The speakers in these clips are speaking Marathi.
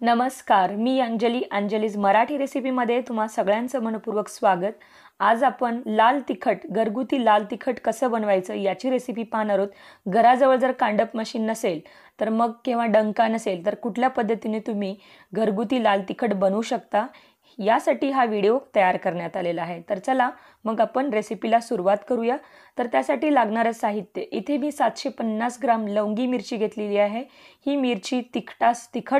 नमस्कार, मी अंजलीज मराठी रेसिपीमध्ये तुम्हा सगळ्यांचं मनपूर्वक स्वागत। आज आपण लाल तिखट, घरगुती लाल तिखट कसं बनवायचं याची रेसिपी पाहणार आहोत। घराजवळ जर कांडप मशीन नसेल तर मग किंवा डंका नसेल तर कुठल्या पद्धतीने तुम्ही घरगुती लाल तिखट बनवू शकता यासाठी हा व्हिडिओ तयार करण्यात आलेला आहे। तर चला मग आपण रेसिपीला सुरुवात करूया। तर त्यासाठी लागणारे साहित्य इथे मी 750 ग्राम लवंगी मिरची घेतलेली आहे। ही मिरची तिखट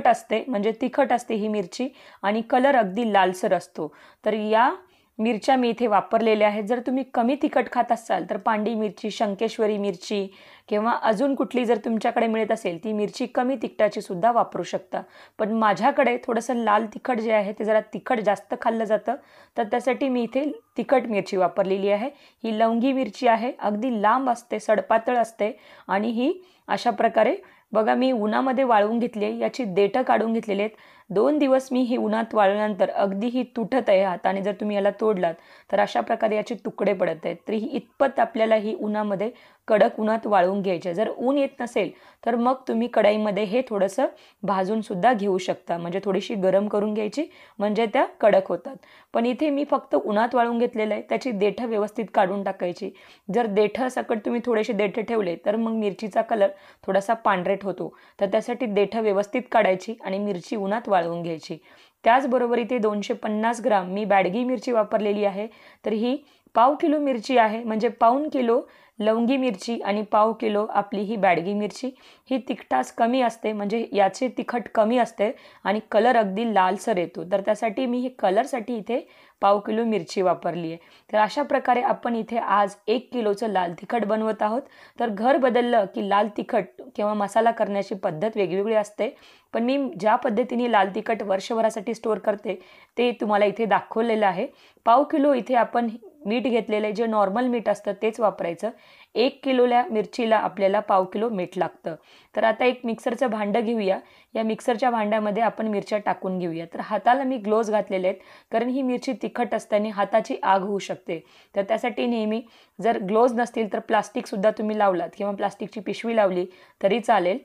असते, म्हणजे तिखट असते ही मिरची आणि कलर अगदी लालसर असतो। तर या मिरच्या मी इथे वापरलेल्या आहेत। जर तुम्ही कमी तिखट खात असाल तर पांडी मिरची, शंकेश्वरी मिरची किंवा अजून कुठली जर तुमच्याकडे मिळत असेल ती मिरची कमी तिखटाची सुद्धा वापरू शकता। पण माझ्याकडे थोडंसं लाल तिखट जे आहे ते जरा तिखट जास्त खाल्लं जातं, तर त्यासाठी मी इथे तिखट मिरची वापरलेली आहे। ही लवंगी मिरची आहे, अगदी लांब असते, सडपातळ असते आणि ही अशा प्रकारे बघा मी उन्हामध्ये वाळवून घेतली आहे। याची देठं काढून घेतलेली आहेत। 2 दिवस मी ही उन्हात वाळल्यानंतर अगदी ही तुटत आहे हाताने, जर तुम्ही याला तोडलात तर अशा प्रकारे याचे तुकडे पडत आहेत। तर ही इतपत आपल्याला ही उन्हामध्ये कडक उन्हात वाळवून घ्यायचे। जर ऊन येत नसेल तर मग तुम्ही कढईमध्ये हे थोडंसं भाजून सुद्धा घेऊ शकता, म्हणजे थोडीशी गरम करून घ्यायची म्हणजे त्या कडक होतात। पण इथे मी फक्त उन्हात वाळवून घेतलेलं आहे, त्याची देठं व्यवस्थित काढून टाकायची। जर देठं सकट तुम्ही थोडेसे देठे ठेवले तर मग मिरचीचा कलर थोडासा पांढरेट होतो, तर त्यासाठी देठं व्यवस्थित काढायची आणि मिरची उन्हात वाळवून घ्यायची। त्याचबरोबर इथे 250 ग्राम मी बॅडगी मिरची वापरलेली आहे। तर ही पाव किलो मिरची आहे, म्हणजे पाऊण किलो लवंगी मिरची आणि पाव किलो आपली ही बॅडगी मिरची। ही तिखटास कमी असते, म्हणजे याचे तिखट कमी असते आणि कलर अगदी लालसर येतो, तर त्यासाठी मी हे कलरसाठी इथे पाव किलो मिरची वापरली आहे। तर अशा प्रकारे आपण इथे आज 1 किलोचं लाल तिखट बनवत आहोत। तर घर बदललं की लाल तिखट किंवा मसाला करण्याची पद्धत वेगवेगळी असते, पण मी ज्या पद्धतीने लाल तिखट वर्षभरासाठी स्टोअर करते ते तुम्हाला इथे दाखवलेलं आहे। पाव किलो इथे आपण मीठ घेतलेलं आहे, जे नॉर्मल मीठ असतं तेच वापरायचं। 1 किलोला मिरचीला आपल्याला पाव किलो मीठ लागतं। तर आता एक मिक्सरचं भांडं घेऊया। या मिक्सरच्या भांड्यामध्ये आपण मिरच्या टाकून घेऊया। तर हाताला मी ग्लोव्ज घातलेले आहेत, कारण ही मिरची तिखट असताना हाताची आग होऊ शकते। तर त्यासाठी नेहमी जर ग्लोव्ज नसतील तर प्लास्टिकसुद्धा तुम्ही लावलात किंवा प्लास्टिकची पिशवी लावली तरी चालेल।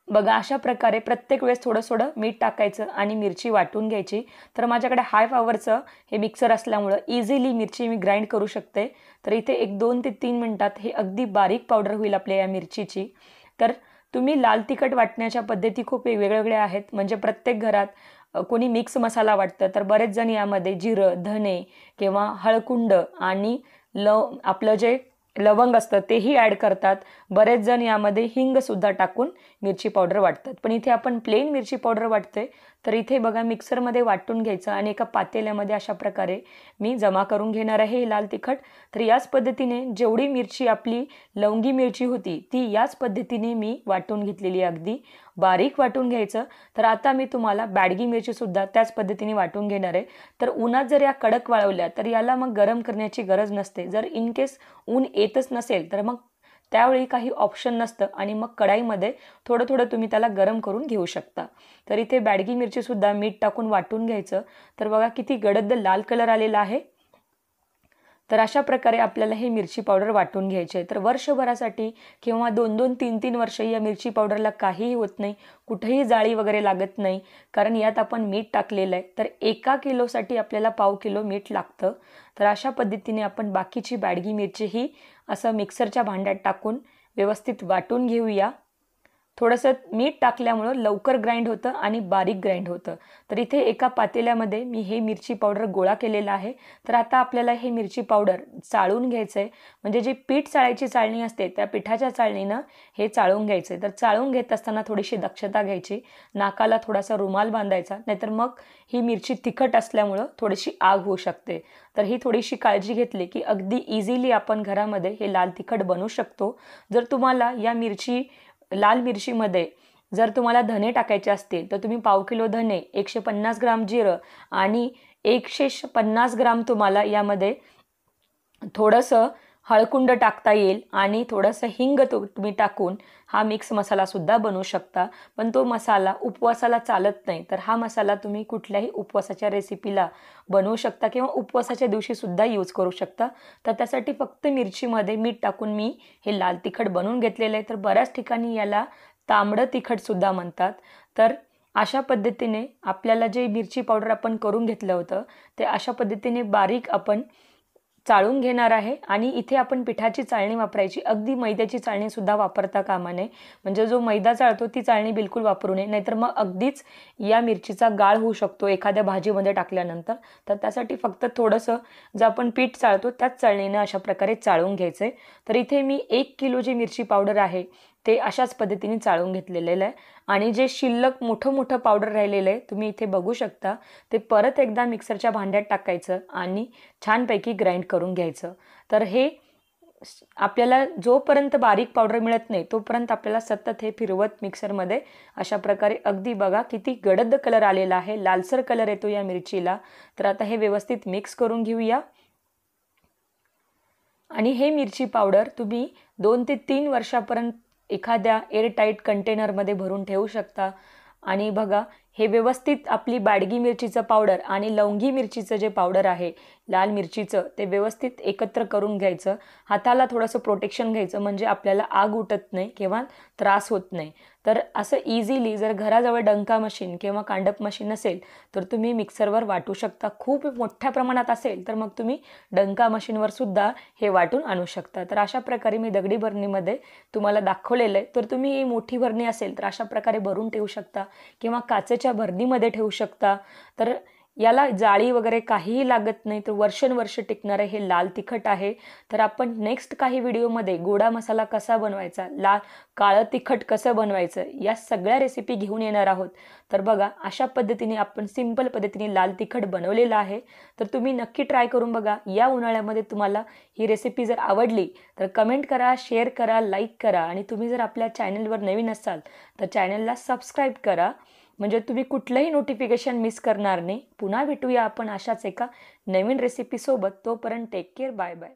बघा अशा प्रकारे प्रत्येक वेळेस थोडं थोडं मीठ टाकायचं आणि मिरची वाटून घ्यायची। तर माझ्याकडे हाय पॉवरचं हे मिक्सर असल्यामुळं इझिली मिरची मी ग्राइंड करू शकते। तर इथे एक 2 ते 3 मिनिटात हे अगदी बारीक पावडर होईल आपल्या या मिरचीची। तर तुम्ही लाल तिखट वाटण्याच्या पद्धती खूप वेगवेगळ्या आहेत, म्हणजे प्रत्येक घरात कोणी मिक्स मसाला वाटतं, तर बरेच जण यामध्ये जिरं, धने किंवा हळकुंड आणि आपलं जे लवंग असतं तेही ॲड करतात। बरेच जण यामध्ये हिंग सुद्धा टाकून मिरची पावडर वाटतात, पण इथे आपण प्लेन मिरची पावडर वाटते। तर इथे बघा मिक्सरमध्ये वाटून घ्यायचं आणि एका पातेल्यामध्ये अशा प्रकारे मी जमा करून घेणार आहे हे लाल तिखट। तर याच पद्धतीने जेवढी मिरची आपली लवंगी मिरची होती ती याच पद्धतीने मी वाटून घेतलेली, अगदी बारीक वाटून घ्यायचं। तर आता मी तुम्हाला बॅडगी मिरची सुद्धा त्याच पद्धतीने वाटून घेणार आहे। तर उन्हात जर या कडक वाळवल्या तर याला मग गरम करण्याची गरज नसते। जर इन केस ऊन येतच नसेल तर मग त्यावेळी काही ऑप्शन नसतं आणि मग कढईमध्ये थोडं थोडं तुम्ही त्याला गरम करून घेऊ शकता। तर इथे बॅडगी मिरची सुद्धा मीठ टाकून वाटून घ्यायचं। तर बघा किती गडद लाल कलर आलेला आहे। तर अशा प्रकारे आपल्याला हे मिरची पावडर वाटून घ्यायची आहे। तर वर्षभरासाठी किंवा 2-2, 3-3 वर्ष या मिरची पावडरला काहीही होत नाही, कुठेही जाळी वगैरे लागत नाही, कारण यात आपण मीठ टाकलेलं आहे। तर 1 किलोसाठी आपल्याला पाव किलो मीठ लागतं। तर अशा पद्धतीने आपण बाकीची बॅडगी मिरची ही असं मिक्सरच्या भांड्यात टाकून व्यवस्थित वाटून घेऊया। थोडंसं मीठ टाकल्यामुळं लवकर ग्राइंड होतं आणि बारीक ग्राइंड होतं। तर इथे एका पातेल्यामध्ये मी हे मिरची पावडर गोळा केलेला आहे। तर आता आपल्याला हे मिरची पावडर चाळून घ्यायचं आहे, म्हणजे जी पीठ चाळायची चाळणी असते त्या पिठाच्या चाळणीनं हे चाळून घ्यायचं आहे। तर चाळून घेत असताना थोडीशी दक्षता घ्यायची, नाकाला थोडासा रुमाल बांधायचा, नाहीतर मग ही मिरची तिखट असल्यामुळं थोडीशी आग होऊ शकते। तर ही थोडीशी काळजी घेतली की अगदी इझिली आपण घरामध्ये हे लाल तिखट बनवू शकतो। जर तुम्हाला या लाल मिरचीमध्ये जर तुम्हाला धने टाकायचे असतील तर तुम्ही पाव किलो धने, 150 ग्राम जिरं आणि 150 ग्राम तुम्हाला यामध्ये थोडंसं हळकुंड टाकता येईल आणि थोडंसं हिंग तुम्ही टाकून हा मिक्स मसाला सुद्धा बनवू शकता। पण तो मसाला उपवासाला चालत नाही, तर हा मसाला तुम्ही कुठल्याही उपवासाच्या रेसिपीला बनवू शकता किंवा उपवासाच्या दिवशी सुद्धा यूज करू शकता। तर त्यासाठी फक्त मिरचीमध्ये मीठ टाकून मी हे लाल तिखट बनवून घेतलेलं आहे। तर बऱ्याच ठिकाणी याला तांबडं तिखट सुद्धा म्हणतात। तर अशा पद्धतीने आपल्याला जे मिरची पावडर आपण करून घेतलं होतं ते अशा पद्धतीने बारीक आपण चाळून घेणार आहे आणि इथे आपण पिठाची चाळणी वापरायची, अगदी मैद्याची चाळणी सुद्धा वापरता कामा नये. म्हणजे जो मैदा चाळतो ती चाळणी बिलकुल वापरू नये, नाहीतर मग अगदीच या मिरचीचा गाळ होऊ शकतो एखाद्या भाजीमध्ये टाकल्यानंतर. तर त्यासाठी फक्त थोडंसं जे आपण पीठ चाळतो त्याच चाळणीनं अशा प्रकारे चाळून घ्यायचं आहे. तर इथे मी 1 किलो जी मिरची पावडर आहे ते अशाच पद्धतीने चाळून घेतलेलं आहे आणि जे शिल्लक मोठं पावडर राहिलेलं आहे तुम्ही इथे बघू शकता, ते परत एकदा मिक्सरच्या भांड्यात टाकायचं आणि छानपैकी ग्राइंड करून घ्यायचं. तर हे आपल्याला जोपर्यंत बारीक पावडर मिळत नाही तोपर्यंत आपल्याला सतत हे फिरवत मिक्सरमध्ये अशा प्रकारे अगदी बघा किती गडद कलर आलेला आहे, लालसर कलर येतो या मिरचीला. तर आता हे व्यवस्थित मिक्स करून घेऊया. आणि हे मिरची पावडर तुम्ही 2 ते 3 वर्षापर्यंत एखाद्या एअरटाईट कंटेनरमध्ये भरून ठेवू शकता. आणि बघा हे व्यवस्थित आपली बॅडगी मिरचीचं पावडर आणि लवंगी मिरचीचं जे पावडर आहे लाल मिरचीचं ते व्यवस्थित एकत्र करून घ्यायचं. हाताला थोडंसं प्रोटेक्शन घ्यायचं म्हणजे आपल्याला आग उठत नाही किंवा त्रास होत नाही. तर असं इझिली जर घराजवळ डंका मशीन किंवा कांडप मशीन असेल तर तुम्ही मिक्सरवर वाटू शकता. खूप मोठ्या प्रमाणात असेल तर मग तुम्ही डंका मशीनवर सुद्धा हे वाटून आणू शकता. तर अशा प्रकारे मी दगडी भरणीमध्ये तुम्हाला दाखवलेलं आहे. तर तुम्ही ही मोठी भरणी असेल तर अशा प्रकारे भरून ठेवू शकता किंवा काचेच्या भरणीमध्ये ठेवू शकता. तर याला जाळी वगैरे काहीही लागत नाही. तर वर्षानुवर्ष टिकणारे हे लाल तिखट आहे. तर आपण नेक्स्ट काही व्हिडिओमध्ये गोडा मसाला कसा बनवायचा, काळं तिखट कसं बनवायचं या सगळ्या रेसिपी घेऊन येणार आहोत. तर बघा अशा पद्धतीने आपण सिंपल पद्धतीने लाल तिखट बनवलेलं आहे. तर तुम्ही नक्की ट्राय करून बघा. या उन्हाळ्यामध्ये तुम्हाला ही रेसिपी जर आवडली तर कमेंट करा, शेअर करा, लाईक करा आणि तुम्ही जर आपल्या चॅनलवर नवीन असाल तर चॅनलला सबस्क्राईब करा. म्हणजे तुम्ही कुठलंही नोटिफिकेशन मिस करणार नाही. पुन्हा भेटूया आपण अशाच एका नवीन रेसिपीसोबत. तोपर्यंत टेक केअर, बाय बाय.